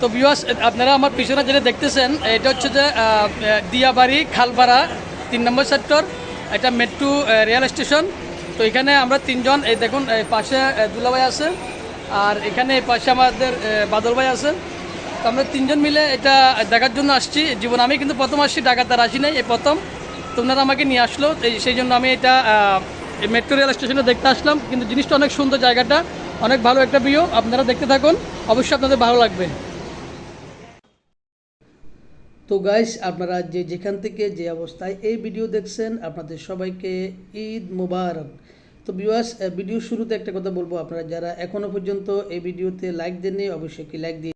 তো ভিউয়ার্স আপনারা আমার পিছনে যেটা দেখতেছেন এটা হচ্ছে যে দিয়াবাড়ি খালপাড়া 3 নম্বর সেক্টর, এটা মেট্রো রেল স্টেশন। তো এখানে আমরা তিনজন, এই দেখুন এই পাশে দুলাভাই আছে, আর এখানে এই পাশে আমাদের বাদল ভাই আছে। তো আমরা তিনজন মিলে এটা দেখার জন্য আসছি। জীবন আমি কিন্তু প্রথম আসছি, ঢাকা তার আসি নাই, এই প্রথম তোমরা আমাকে নিয়ে আসলো, সেই জন্য আমি এটা মেট্রো রেল স্টেশনে দেখতে আসলাম। কিন্তু জিনিসটা অনেক সুন্দর, জায়গাটা অনেক ভালো একটা ভিউ। আপনারা দেখতে থাকুন, অবশ্যই আপনাদের ভালো লাগবে। তো গাইস, আপনারা যেখান থেকে যে অবস্থায় এই ভিডিও দেখছেন, আপনাদের সবাইকে ঈদ মুবারক। তো ভিউয়ার্স, ভিডিও শুরুতে একটা কথা বলবো, আপনারা যারা এখনও পর্যন্ত এই ভিডিওতে লাইক দেননি, অবশ্যই কি লাইক দিয়ে।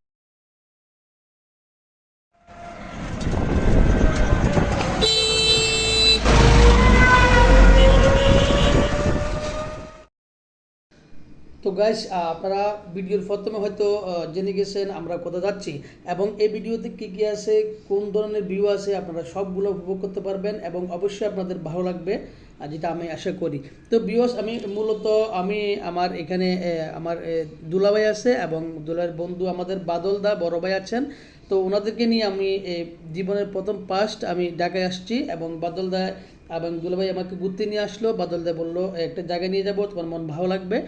তো গাইস, আপনারা ভিডিওর প্রথমে হয়তো জেনে গেছেন আমরা কোথায় যাচ্ছি, এবং এই ভিডিওতে কী কী আছে, কোন ধরনের ভিউ আছে, আপনারা সবগুলো উপভোগ করতে পারবেন এবং অবশ্যই আপনাদের ভালো লাগবে, যেটা আমি আশা করি। তো ভিউয়ার্স, আমি মূলত আমার এখানে আমার দুলাভাই আছে এবং দুলার বন্ধু আমাদের বাদল দা বড় ভাই আছেন। তো ওনাদেরকে নিয়ে আমি জীবনের প্রথম ফার্স্ট আমি ঢাকায় আসছি, এবং বাদল দা এবং দুলাভাই আমাকে ঘুরতে নিয়ে আসলো। বাদল দা বললো একটা জায়গায় নিয়ে যাবো, তোমার মন ভালো লাগবে।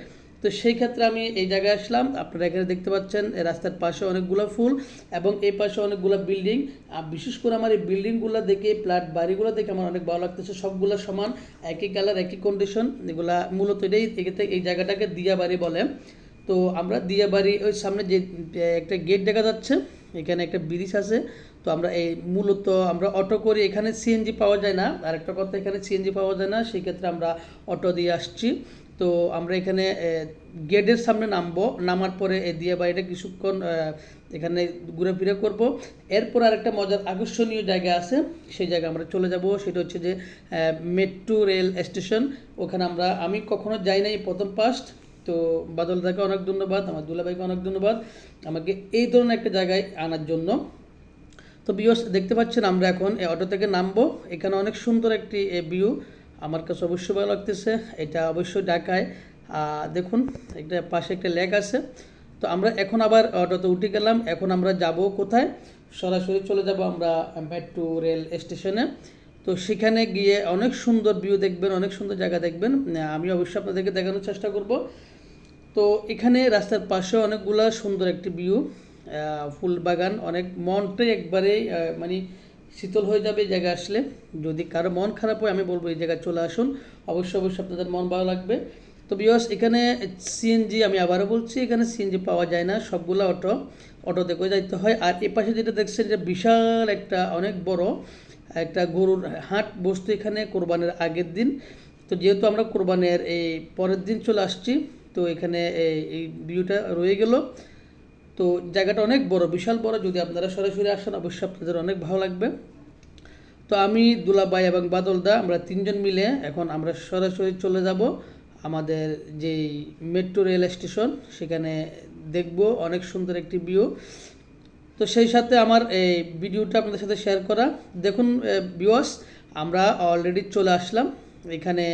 তো সেই ক্ষেত্রে আমি এই জায়গায় আসলাম। আপনারা এখানে দেখতে পাচ্ছেন রাস্তার পাশে অনেকগুলো ফুল এবং এই পাশে অনেকগুলো বিল্ডিং। বিশেষ করে আমার এই বিল্ডিংগুলো দেখে, ফ্ল্যাট বাড়িগুলো দেখে আমার অনেক ভালো লাগতেছে। সবগুলো সমান, একই কালার, একই কন্ডিশন। এগুলা মূলত এই জায়গাটাকে দিয়াবাড়ি বলে। তো আমরা দিয়াবাড়ি ওই সামনে যে একটা গেট দেখা যাচ্ছে, এখানে একটা ব্রিজ আছে। তো আমরা মূলত আমরা অটো করি, এখানে সিএনজি পাওয়া যায় না। আর একটা কথা, এখানে সিএনজি পাওয়া যায় না, সেই ক্ষেত্রে আমরা অটো দিয়ে আসছি। তো আমরা এখানে গেটের সামনে নামবো, নামার পরে দিয়াবাড়িটা কিছুক্ষণ এখানে ঘুরেফিরে করব। এরপর আরেকটা মজার আকর্ষণীয় জায়গা আছে, সেই জায়গায় আমরা চলে যাব। সেটা হচ্ছে যে মেট্রো রেল স্টেশন। ওখানে আমি কখনো যাই নাই, প্রথম ফার্স্ট। তো বাদলদাকে অনেক ধন্যবাদ, আমার দুলাভাইকে অনেক ধন্যবাদ আমাকে এই ধরনের একটা জায়গায় আনার জন্য। তো ভিউয়ার্স, দেখতে পাচ্ছেন আমরা এখন অটো থেকে নামবো। এখানে অনেক সুন্দর একটি ভিউ, আমার কাছে অবশ্যই ভালো লাগতেছে। এটা অবশ্যই ঢাকায়, দেখুন একটা পাশে একটা লেক আছে। তো আমরা এখন আবার অটোতে উঠে গেলাম। এখন আমরা যাব কোথায়? সরাসরি চলে যাব আমরা মেট্রো রেল স্টেশনে। তো সেখানে গিয়ে অনেক সুন্দর ভিউ দেখবেন, অনেক সুন্দর জায়গা দেখবেন। আমি অবশ্যই আপনাদেরকে দেখানোর চেষ্টা করব। তো এখানে রাস্তার পাশে অনেকগুলা সুন্দর একটি ভিউ, ফুল বাগান, অনেক মনটাই একবারে মানে শীতল হয়ে যাবে এই জায়গায় আসলে। যদি কারো মন খারাপ হয়, আমি বলবো এই জায়গায় চলে আসুন, অবশ্যই আপনাদের মন ভালো লাগবে। তো ভিউয়ার্স, এখানে সিএনজি, আমি আবারও বলছি, এখানে সিএনজি পাওয়া যায় না, সবগুলো অটোতে করে যাইতে হয়। আর এ পাশে যেটা দেখছেন, এটা বিশাল একটা অনেক বড় একটা গরুর হাট বসতো এখানে কোরবানির আগের দিন। তো যেহেতু আমরা কোরবানির এই পরের দিন চলে আসছি, তো এখানে এই ভিউটা রয়ে গেল। তো জায়গাটা অনেক বড়, বিশাল বড়। যদি আপনারা সরাসরি আসেন, অবশ্যই আপনাদের অনেক ভালো লাগবে। তো আমি, দুলাভাই এবং বাদলদা, আমরা তিনজন মিলে এখন আমরা সরাসরি চলে যাব আমাদের যেই মেট্রো রেল স্টেশন, সেখানে দেখব অনেক সুন্দর একটি ভিউ। তো সেই সাথে আমার এই ভিডিওটা আপনাদের সাথে শেয়ার করা। দেখুন ভিউয়ার্স, আমরা অলরেডি চলে আসলাম এখানে।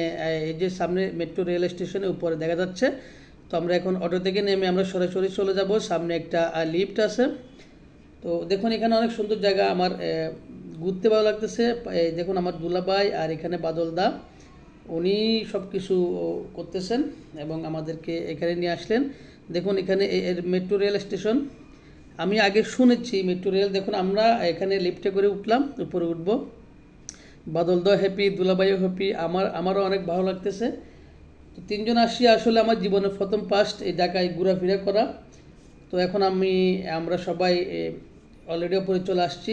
এই যে সামনে মেট্রো রেল স্টেশনের উপরে দেখা যাচ্ছে। তো আমরা এখন অটো থেকে নেমে আমরা সরাসরি চলে যাব, সামনে একটা লিফট আছে। তো দেখুন এখানে অনেক সুন্দর জায়গা, আমার ঘুরতে ভালো লাগতেছে। দেখুন আমার দুলাভাই আর এখানে বাদলদা, উনি সব কিছু করতেছেন এবং আমাদেরকে এখানে নিয়ে আসলেন। দেখুন এখানে মেট্রো রেল স্টেশন, আমি আগে শুনেছি মেট্রো রেল। দেখুন আমরা এখানে লিফটে করে উঠলাম, উপরে উঠবো। বাদলদা হ্যাপি, দুলাভাইও হ্যাপি, আমারও অনেক ভালো লাগতেছে। তো তিনজন আসি, আসলে আমার জীবনের প্রথম ফার্স্ট এই জায়গায় ঘোরাফেরা করা। তো এখন আমরা সবাই অলরেডি উপরে চলে আসছি।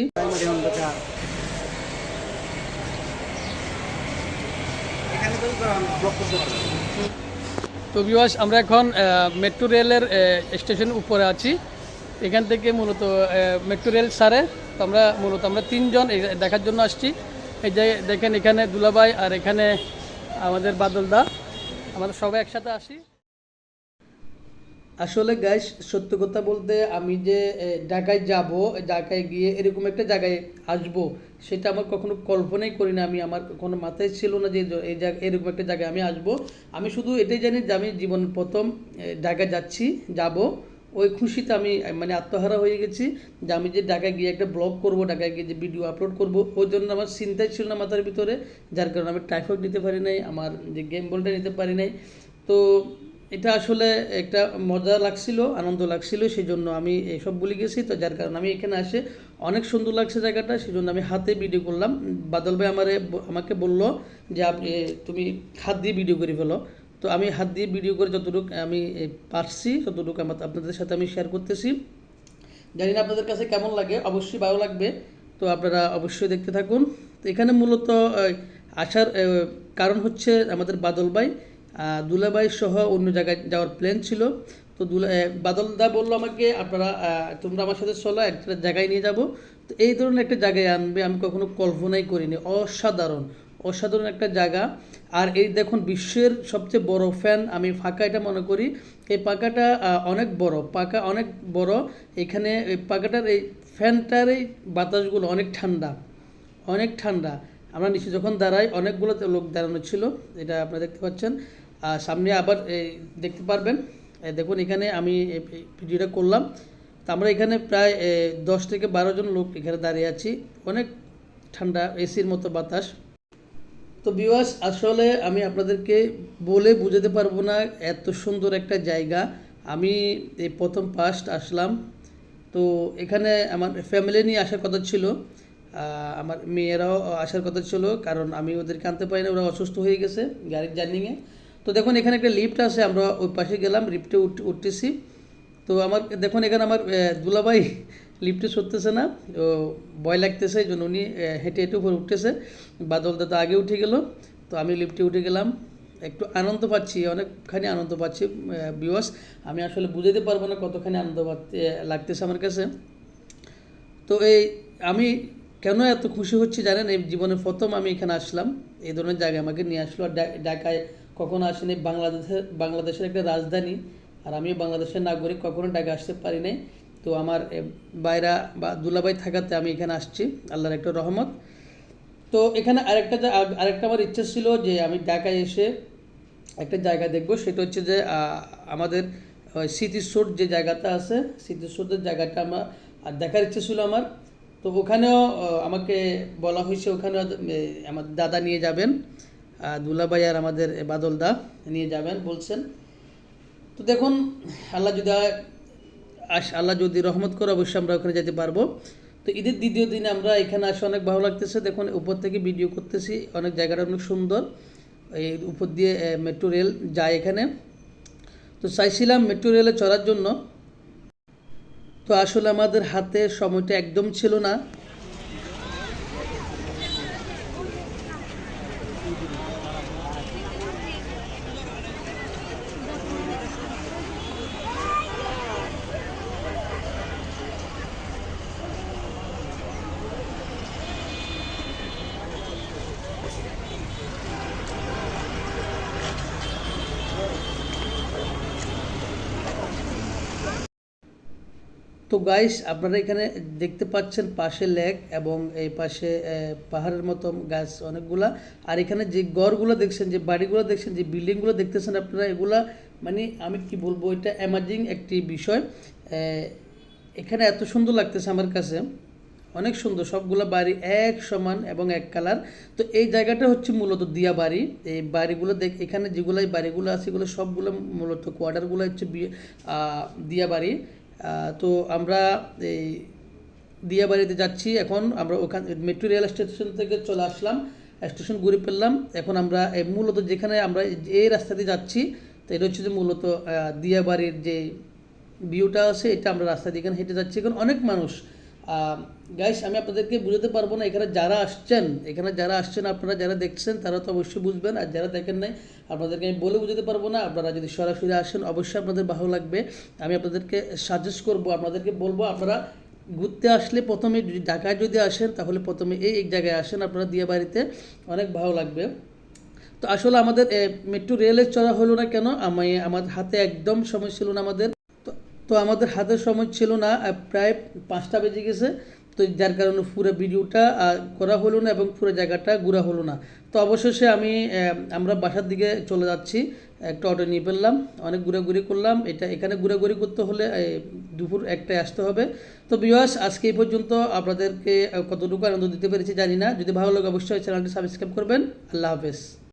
তো ভিউয়ার্স, আমরা এখন মেট্রো রেলের স্টেশনের উপরে আছি। এখান থেকে মূলত মেট্রো রেল সারে। তো আমরা তিনজন দেখার জন্য আসছি। এই যে দেখেন, এখানে দুলাভাই আর এখানে আমাদের বাদলদা, আমাদের সবাই একসাথে আসি। আসলে গাইস, সত্য কথা বলতে, আমি যে ঢাকায় যাব, ঢাকায় গিয়ে এরকম একটা জায়গায় আসব, সেটা আমার কখনো কল্পনাই করি না। আমার কোনো মাথায় ছিল না যে এরকম একটা জায়গায় আমি আসব। আমি শুধু এটাই জানি যে আমি জীবন প্রথম ঢাকায় যাব, ওই খুশিতে আমি মানে আত্মহারা হয়ে গেছি যে আমি যে ঢাকায় গিয়ে একটা ব্লগ করব, ঢাকায় গিয়ে যে ভিডিও আপলোড করব, ওই জন্য আমার চিন্তাই ছিল না মাথার ভিতরে, যার কারণে আমি টাইফয়েড নিতে পারি নাই, আমার যে গেম বলটা নিতে পারি নাই। তো এটা আসলে একটা মজা লাগছিল, আনন্দ লাগছিল, সেই জন্য আমি এসব ভুলে গেছি। তো যার কারণে আমি এখানে আসে অনেক সুন্দর লাগছে জায়গাটা, সেই জন্য আমি হাতে ভিডিও করলাম। বাদল ভাই আমাকে বললো যে তুমি হাত দিয়ে ভিডিও করে ফেলো। তো আমি হাত দিয়ে ভিডিও করে যতটুকু আমি পারছি ততটুকু আপনাদের সাথে আমি শেয়ার করতেছি। জানি না আপনাদের কাছে কেমন লাগে, অবশ্যই ভালো লাগবে। তো আপনারা অবশ্যই দেখতে থাকুন। তো এখানে মূলত আসার কারণ হচ্ছে আমাদের বাদল ভাই, দুলাভাই সহ অন্য জায়গায় যাওয়ার প্ল্যান ছিল। তো বাদল দা বললো আমাকে, আপনারা তোমরা আমার সাথে চলো, একটা জায়গায় নিয়ে যাব। তো এই ধরনের একটা জায়গায় আনবে আমি কখনো কল্পনাই করিনি। অসাধারণ অসাধারণ একটা জায়গা। আর এই দেখুন, বিশ্বের সবচেয়ে বড় ফ্যান আমি ফাঁকা এটা মনে করি। এই পাখাটা অনেক বড়, পাখা অনেক বড়। এখানে এই পাখাটার এই ফ্যানটার এই বাতাসগুলো অনেক ঠান্ডা, অনেক ঠান্ডা। আমরা নিচে যখন দাঁড়াই, অনেকগুলো লোক দাঁড়ানো ছিল, এটা আপনারা দেখতে পাচ্ছেন। আর সামনে আবার দেখতে পারবেন। দেখুন এখানে আমি ভিডিওটা করলাম। তো আমরা এখানে প্রায় 10 থেকে 12 জন লোক এখানে দাঁড়িয়ে আছি। অনেক ঠান্ডা, এসির মতো বাতাস। তো ভিউয়ার্স, আসলে আমি আপনাদেরকে বলে বোঝাতে পারবো না এত সুন্দর একটা জায়গা। আমি এই প্রথম ফার্স্ট আসলাম। তো এখানে আমার ফ্যামিলি নিয়ে আসার কথা ছিল, আমার মেয়েরাও আসার কথা ছিল, কারণ আমি ওদেরকে আনতে পারি না, ওরা অসুস্থ হয়ে গেছে গাড়ির জার্নিংয়ে। তো দেখুন এখানে একটা লিফট আছে, আমরা ওই পাশে গেলাম, লিফটে উঠতেছি। তো আমার দেখুন এখানে আমার দুলাভাই লিফটে চড়তেছে না, ও ভয় লাগতেছে, এই জন্য উনি হেঁটে হেঁটে উপরে উঠতেছে। বাদলদা তো আগে উঠে গেল, তো আমি লিফটে উঠে গেলাম। একটু আনন্দ পাচ্ছি, অনেকখানি আনন্দ পাচ্ছি ভিউয়ার্স। আমি আসলে বুঝাতে পারবো না কতখানি আনন্দ লাগতেছে আমার কাছে। তো আমি কেন এত খুশি হচ্ছি জানেন, এই জীবনে প্রথম আমি এখানে আসলাম, এই ধরনের জায়গায় আমাকে নিয়ে আসলো। আর ঢাকায় কখনো আসেনি, বাংলাদেশের একটা রাজধানী, আর আমিও বাংলাদেশের নাগরিক, কখনো ঢাকা আসতে পারি নাই। তো আমার বাইরা বা দুলাভাই থাকাতে আমি এখানে আসছি, আল্লাহর একটা রহমত। তো এখানে আরেকটা আমার ইচ্ছা ছিল যে আমি ঢাকায় এসে একটা জায়গা দেখবো, সেটা হচ্ছে যে আমাদের স্মৃতিসৌধ যে জায়গাটা আছে, স্মৃতিসৌধের জায়গাটা আমার দেখার ইচ্ছে ছিল আমার। তো ওখানেও আমাকে বলা হয়েছে, ওখানে আমার দাদা নিয়ে যাবেন, দুলাভাই আর আমাদের বাদল দা নিয়ে যাবেন বলছেন। তো দেখুন, আল্লাহ যদি আল্লাহ যদি রহমত করে অবশ্যই আমরা ওখানে যেতে পারবো। তো ঈদের দ্বিতীয় দিনে আমরা এখানে আসে অনেক ভালো লাগতেছে। দেখুন উপর থেকে ভিডিও করতেছি, অনেক জায়গাটা অনেক সুন্দর, এই উপর দিয়ে মেট্রো রেল যায় এখানে। তো চাইছিলাম মেট্রো রেলে চড়ার জন্য, তো আসলে আমাদের হাতে সময়টা একদম ছিল না। তো গাইস, আপনারা এখানে দেখতে পাচ্ছেন পাশে লেক এবং এই পাশে পাহাড়ের মতো গাছ অনেকগুলা। আর এখানে যে ঘরগুলো দেখছেন, যে বাড়িগুলো দেখছেন, যে বিল্ডিংগুলো দেখতেছেন আপনারা, এগুলা মানে আমি কি বলবো, এটা অ্যামাজিং একটি বিষয়। এখানে এত সুন্দর লাগতেছে আমার কাছে, অনেক সুন্দর, সবগুলো বাড়ি এক সমান এবং এক কালার। তো এই জায়গাটা হচ্ছে মূলত দিয়া বাড়ি। এই বাড়িগুলো এখানে যেগুলো এই বাড়িগুলো আছে, এগুলো সবগুলো মূলত কোয়ার্টারগুলো হচ্ছে দিয়া বাড়ি। তো আমরা এই দিয়াবাড়িতে যাচ্ছি এখন। আমরা ওখান মেট্রো রেল স্টেশন থেকে চলে আসলাম, স্টেশন ঘুরে ফেললাম। এখন আমরা মূলত যেখানে আমরা এই রাস্তা দিয়ে যাচ্ছি, তো এটা হচ্ছে যে মূলত দিয়াবাড়ির যে ভিউটা আছে, এটা আমরা রাস্তা দিয়ে এখানে হেঁটে যাচ্ছি। এখন অনেক মানুষ। গাইস, আমি আপনাদেরকে বুঝাতে পারবো না, এখানে যারা আসছেন আপনারা যারা দেখছেন তারা তো অবশ্যই বুঝবেন, আর যারা দেখেন নাই আপনাদেরকে আমি বলে বুঝাতে পারবো না। আপনারা যদি সরাসরি আসেন অবশ্যই আপনাদের ভালো লাগবে। আমি আপনাদেরকে সাজেস্ট করব, আপনাদেরকে বলবো, আপনারা ঘুরতে আসলে প্রথমে ঢাকায় যদি আসেন তাহলে প্রথমে এই জায়গায় আসেন, আপনারা দিয়াবাড়িতে, অনেক ভালো লাগবে। তো আসলে আমাদের মেট্রো রেলের চড়া হলো না কেন, আমার হাতে একদম সময় ছিল না আমাদের। তো আমাদের হাতের সময় ছিল না, প্রায় 5টা বেজে গেছে। তো যার কারণে পুরো ভিডিওটা করা হলো না এবং পুরো জায়গাটা ঘোরা হলো না। তো অবশেষে আমরা বাসার দিকে চলে যাচ্ছি, একটা অটো নিয়ে ফেললাম, অনেক ঘোরাঘুরি করলাম। এখানে ঘোরাঘুরি করতে হলে দুপুর 1টায় আসতে হবে। তো ভিউয়ার্স, আজকে এই পর্যন্ত। আপনাদেরকে কতটুকু আনন্দ দিতে পেরেছি জানি না। যদি ভালো লাগে অবশ্যই চ্যানেলটি সাবস্ক্রাইব করবেন। আল্লাহ হাফেজ।